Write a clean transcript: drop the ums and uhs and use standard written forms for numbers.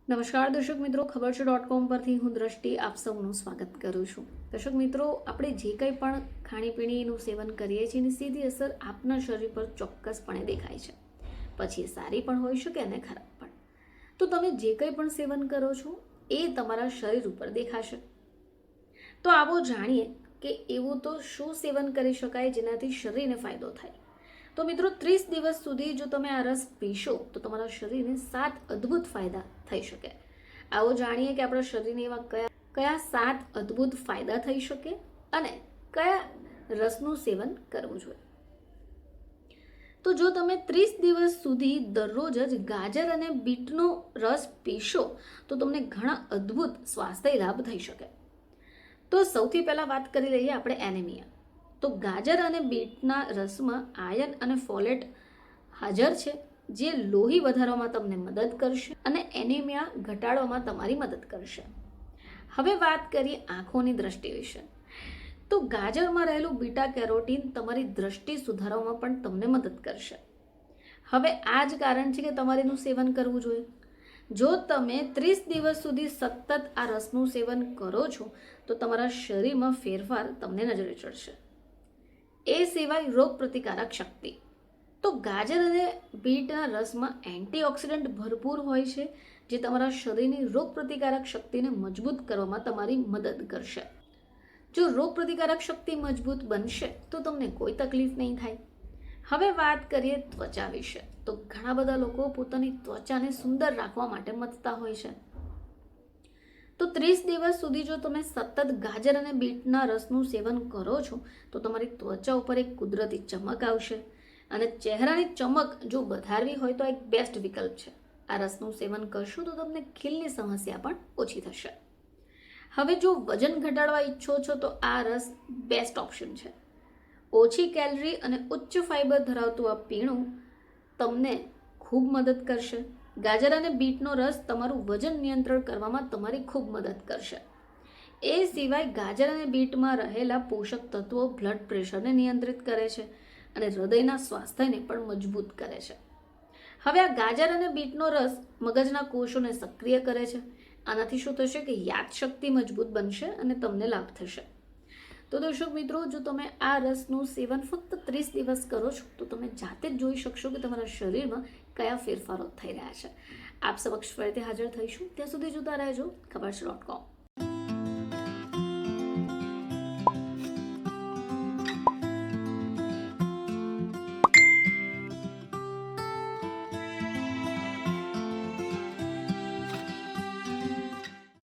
નમસ્કાર દર્શક મિત્રો, ખબર છે .com પરથી હું દ્રષ્ટિ આપ સૌનું સ્વાગત કરું છું. દર્શક મિત્રો, આપણે જે કંઈ પણ ખાણીપીણીનું સેવન કરીએ છીએ એની સીધી અસર આપના શરીર પર ચોક્કસપણે દેખાય છે. પછી સારી પણ હોઈ શકે અને ખરાબ પણ. તો તમે જે કંઈ પણ સેવન કરો છો એ તમારા શરીર ઉપર દેખાશે. તો આવો જાણીએ કે એવું તો શું સેવન કરી શકાય જેનાથી શરીરને ફાયદો થાય. તો મિત્રો, 30 દિવસ સુધી જો તમે આ રસ પીશો તો તમારા શરીરને 7 અદ્ભુત ફાયદા થઈ શકે. આવો જાણીએ કે આપણા શરીરને એવા કયા 7 અદ્ભુત ફાયદા થઈ શકે અને કયા રસનું સેવન કરવું જોઈએ. તો જો તમે 30 દિવસ સુધી દરરોજ જ ગાજર અને બીટનો રસ પીશો તો તમને ઘણા અદ્ભુત સ્વાસ્થ્ય લાભ થઈ શકે. તો સૌથી પહેલા વાત કરી લઈએ આપણે એનેમિયા. તો ગાજર અને બીટના રસમાં આયર્ન અને ફોલેટ હાજર છે, જે લોહી વધારવામાં તમને મદદ કરશે અને એનિમિયા ઘટાડવામાં તમારી મદદ કરશે. હવે વાત કરીએ આંખોની દ્રષ્ટિ વિશે. તો ગાજરમાં રહેલું બીટા કેરોટીન તમારી દ્રષ્ટિ સુધારવામાં પણ તમને મદદ કરશે. હવે આ જ કારણ છે કે તમારે એનું સેવન કરવું જોઈએ. જો તમે 30 દિવસ સુધી સતત આ રસનું સેવન કરો છો તો તમારા શરીરમાં ફેરફાર તમને નજરે ચડશે. એ સિવાય રોગ પ્રતિકારક શક્તિ. તો ગાજર અને બીટના રસમાં એન્ટીઓક્સિડન્ટ ભરપૂર હોય છે, જે તમારા શરીરની રોગ પ્રતિકારક શક્તિને મજબૂત કરવામાં તમારી મદદ કરશે. જો રોગ પ્રતિકારક શક્તિ મજબૂત બનશે તો તમને કોઈ તકલીફ નહીં થાય. હવે વાત કરીએ ત્વચા વિશે. તો ઘણા બધા લોકો પોતાની ત્વચાને સુંદર રાખવા માટે મથતા હોય છે. તો 30 દિવસ સુધી જો તમે સતત ગાજર અને બીટના રસનું સેવન કરો છો તો તમારી ત્વચા ઉપર એક કુદરતી ચમક આવશે અને ચહેરાની ચમક જો વધારવી હોય તો એક બેસ્ટ વિકલ્પ છે. આ રસનું સેવન કરશો તો તમને ખીલની સમસ્યા પણ ઓછી થશે. હવે જો વજન ઘટાડવા ઈચ્છો છો તો આ રસ બેસ્ટ ઓપ્શન છે. ઓછી કેલરી અને ઉચ્ચ ફાઇબર ધરાવતું આ પીણું તમને ખૂબ મદદ કરશે. ગાજર અને બીટનો રસ તમારું વજન નિયંત્રણ કરવામાં તમારી ખૂબ મદદ કરશે. એ સિવાય ગાજર અને બીટમાં રહેલા પોષક તત્વો બ્લડ પ્રેશરને નિયંત્રિત કરે છે અને હૃદયના સ્વાસ્થ્યને પણ મજબૂત કરે છે. હવે આ ગાજર અને બીટનો રસ મગજના કોષોને સક્રિય કરે છે. આનાથી શું થશે કે યાદશક્તિ મજબૂત બનશે અને તમને લાભ થશે. તો દર્શક મિત્રો, જો તમે આ રસનું સેવન ફક્ત 30 દિવસ કરો છો તો તમે જાતે જ જોઈ શકશો કે તમારા શરીરમાં કયા ફેરફારો થઈ રહ્યા છે. આપ સમક્ષ ફરીથી હાજર થઈશું. ત્યાં સુધી જોતા રહેજો ખબર છે .com.